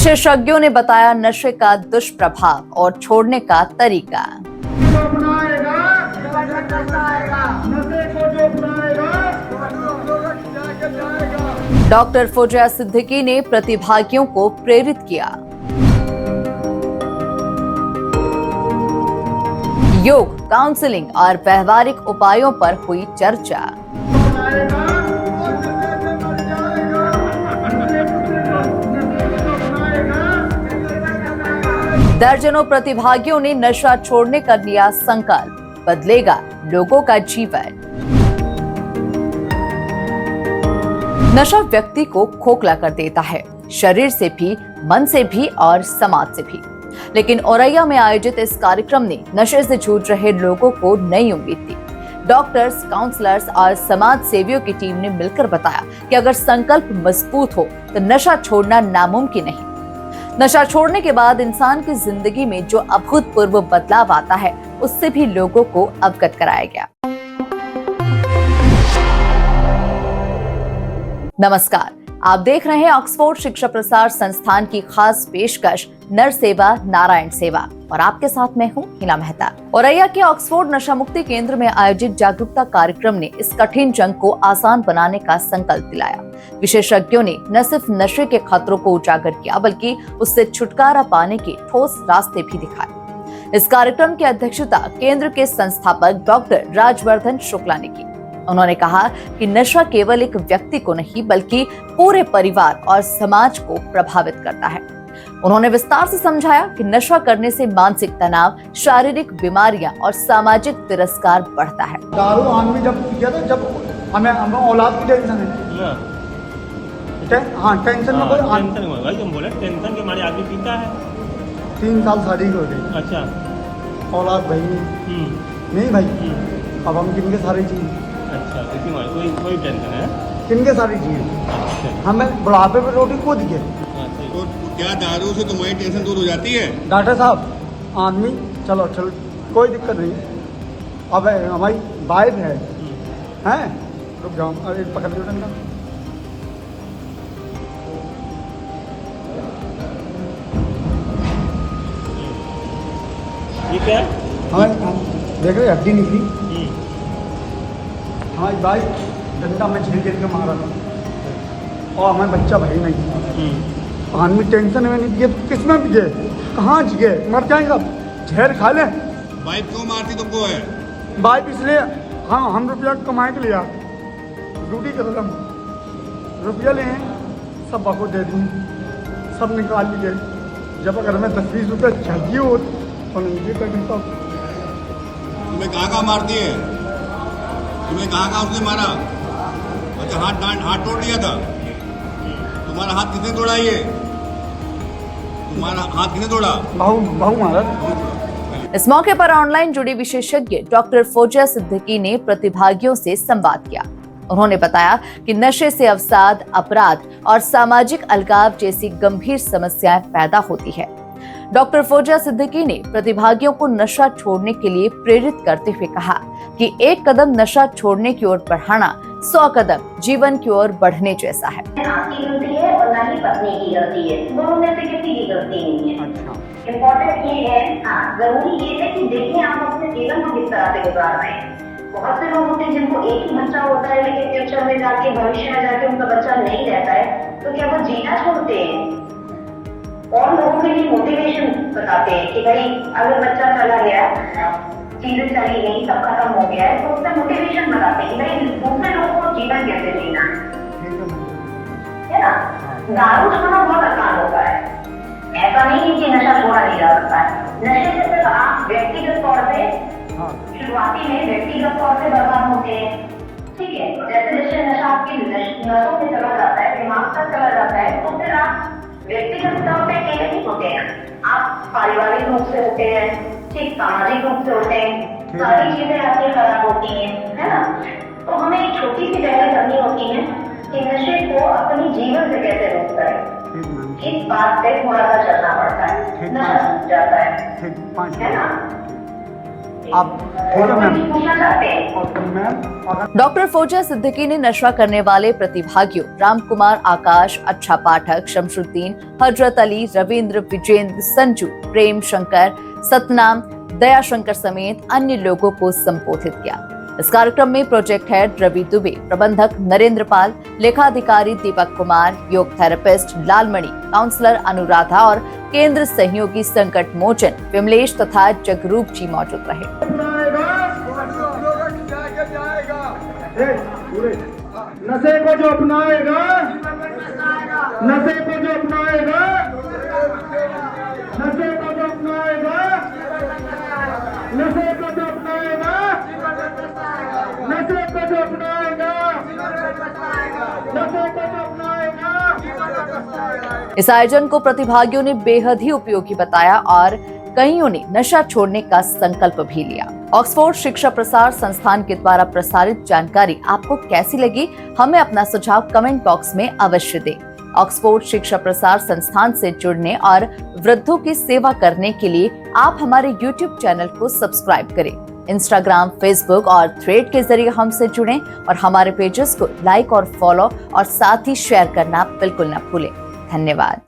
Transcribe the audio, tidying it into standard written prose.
विशेषज्ञों ने बताया नशे का दुष्प्रभाव और छोड़ने का तरीका। डॉक्टर फोजिया सिद्दीकी ने प्रतिभागियों को प्रेरित किया। योग, काउंसलिंग और व्यवहारिक उपायों पर हुई चर्चा। दर्जनों प्रतिभागियों ने नशा छोड़ने का लिया संकल्प, बदलेगा लोगों का जीवन। नशा व्यक्ति को खोखला कर देता है, शरीर से भी, मन से भी और समाज से भी। लेकिन औरैया में आयोजित इस कार्यक्रम ने नशे से जूझ रहे लोगों को नई उम्मीद दी। डॉक्टर्स, काउंसलर्स और समाज सेवियों की टीम ने मिलकर बताया कि अगर संकल्प मजबूत हो तो नशा छोड़ना नामुमकिन नहीं। नशा छोड़ने के बाद इंसान की जिंदगी में जो अभूतपूर्व बदलाव आता है, उससे भी लोगों को अवगत कराया गया। नमस्कार, आप देख रहे हैं ऑक्सफोर्ड शिक्षा प्रसार संस्थान की खास पेशकश नर सेवा नारायण सेवा और आपके साथ मैं हूं हिना मेहता। औरैया के ऑक्सफोर्ड नशा मुक्ति केंद्र में आयोजित जागरूकता कार्यक्रम ने इस कठिन जंग को आसान बनाने का संकल्प दिलाया। विशेषज्ञों ने न सिर्फ नशे के खतरों को उजागर किया, बल्कि उससे छुटकारा पाने के ठोस रास्ते भी दिखाए। इस कार्यक्रम की अध्यक्षता केंद्र के संस्थापक डॉक्टर राजवर्धन शुक्ला ने की। उन्होंने कहा कि नशा केवल एक व्यक्ति को नहीं, बल्कि पूरे परिवार और समाज को प्रभावित करता है। उन्होंने विस्तार से समझाया कि नशा करने से मानसिक तनाव, शारीरिक बीमारियां और सामाजिक तिरस्कार बढ़ता है। दारू आदमी जब पिया था, जब हमें औलाद की टेंशन है। हाँ, टेंशन में कोई टेंशन में भाई, तुम बोले टेंशन के मारे आदमी पीता है। 3 साल शादी हो गई। अच्छा, औलाद भाई नहीं भाई, अब हम किनके सारी चीज। अच्छा, कोई टेंशन है, किनके सारी चीज। हमें बुढ़ापे पे रोटी को दिए। तो क्या दारू से तुम्हारी टेंशन दूर हो जाती है? डॉक्टर साहब, आदमी चलो कोई दिक्कत नहीं। अब हमारी वाइफ है, हैं रुक जाओ, अरे पकड़ लो डंडा। ये क्या है? हमें देख रहे हड्डी निकली। हमारी बाइक डंडा में झील के मारा था और हमें बच्चा भाई नहीं। आदमी टेंशन में नहीं दिए, किस में पिए, कहाँ जिए, मर जाएगा, जहर खा ले। बाइक क्यों मारती तुमको है? बाइक इसलिए हम रुपया कमाए के लिया, ड्यूटी कर रहा रुपया ले सब बाको दे दी, सब निकाल लिए। जब अगर हमें 10-20 रुपये चाहिए हो तो नहीं कर देता। तुम्हें कहाँ मारती है? तुम्हें कहाँ उसने मारा? अच्छा, हाथ तोड़ दिया था। तुम्हारा हाथ किसने तोड़ा? ये तुम्हारा हाथ किसने तोड़ा? बहु मारा। इस मौके पर ऑनलाइन जुड़ी विशेषज्ञ डॉक्टर फोजिया सिद्दीकी ने प्रतिभागियों से संवाद किया। उन्होंने बताया कि नशे से अवसाद, अपराध और सामाजिक अलगाव जैसी गंभीर समस्याएं पैदा होती है। डॉक्टर फोजिया सिद्दीकी ने प्रतिभागियों को नशा छोड़ने के लिए प्रेरित करते हुए कहा कि एक कदम नशा छोड़ने की ओर बढ़ाना 100 कदम जीवन की ओर बढ़ने जैसा है। आपकी गलती है और ना ही पत्नी की गलती है, दोनों में से किसी की गलती नहीं है। इम्पोर्टेंट ये है, जरूरी ये है कि देखिए आप अपने जीवन को किस तरह से गुजार रहे हैं। बहुत से लोग होते हैं जिनको एक ही बच्चा होता है, लेकिन फ्यूचर में जाके, भविष्य में जाके उनका बच्चा नहीं रहता है, तो क्या वो जीना छोड़ते हैं? और लोगों के लिए मोटिवेशन बताते हैं कि भाई अगर बच्चा चला गया, चीजें चली गई, सब खत्म हो गया है, तो उससे मोटिवेशन बताते हैं कि भाई दूसरे लोगों को जीवन कैसे जीना है ना। दारू छोड़ना बहुत आसान होता है, ऐसा नहीं है कि नशा छोड़ा नहीं जा सकता है। नशे से सिर्फ आप व्यक्तिगत तौर पे शुरुआती में व्यक्तिगत तौर पे बर्बाद होते हैं, ठीक है। जैसे जैसे नशा आपकी नसों में चला जाता है, दिमाग तक चला जाता है, तो फिर आप व्यक्तिगत तौर पे अकेले नहीं होते हैं, आप पारिवारिक रूप से होते हैं, ठीक, सामाजिक रूप से होते हैं, सारी चीजें आपकी खराब होती हैं, है ना। तो हमें एक छोटी सी पहल करनी होती है कि नशे को अपनी जीवन से कैसे रोक करें। इस बात पे थोड़ा सा चलना पड़ता है, नशा छूट जाता है ना। आप ठीक है मैम। पूछना चाहते हैं? और मैम अगर डॉक्टर फोजिया सिद्दीकी ने नशा करने वाले प्रतिभागियों राम कुमार, आकाश, अच्छा पाठक, शमशुद्दीन, हजरत अली, रविंद्र, विजेंद्र, संजू, प्रेम शंकर, सतनाम, दया शंकर समेत अन्य लोगों को संबोधित किया। इस कार्यक्रम में प्रोजेक्ट हेड रवि दुबे, प्रबंधक नरेंद्र पाल, लेखाधिकारी दीपक कुमार, योग थेरेपिस्ट लालमणि, काउंसलर अनुराधा और केंद्र सहयोगी संकट मोचन विमलेश तथा जगरूप जी मौजूद रहे। नशे को जो अपनाएगा, नशे को जो अपनाएगा, नशे को जो अपनाएगा, नशे को जो अपनाएगा, नशे को जो अपनाएगा, नशे को जो अपनाएगा। इस आयोजन को प्रतिभागियों ने बेहद ही उपयोगी बताया और कईयों ने नशा छोड़ने का संकल्प भी लिया। ऑक्सफोर्ड शिक्षा प्रसार संस्थान के द्वारा प्रसारित जानकारी आपको कैसी लगी, हमें अपना सुझाव कमेंट बॉक्स में अवश्य दें। ऑक्सफोर्ड शिक्षा प्रसार संस्थान से जुड़ने और वृद्धों की सेवा करने के लिए आप हमारे YouTube चैनल को सब्सक्राइब करें। इंस्टाग्राम, फेसबुक और थ्रेड के जरिए हमसे जुड़ें और हमारे पेजेस को लाइक और फॉलो और साथ ही शेयर करना बिल्कुल न भूलें। धन्यवाद।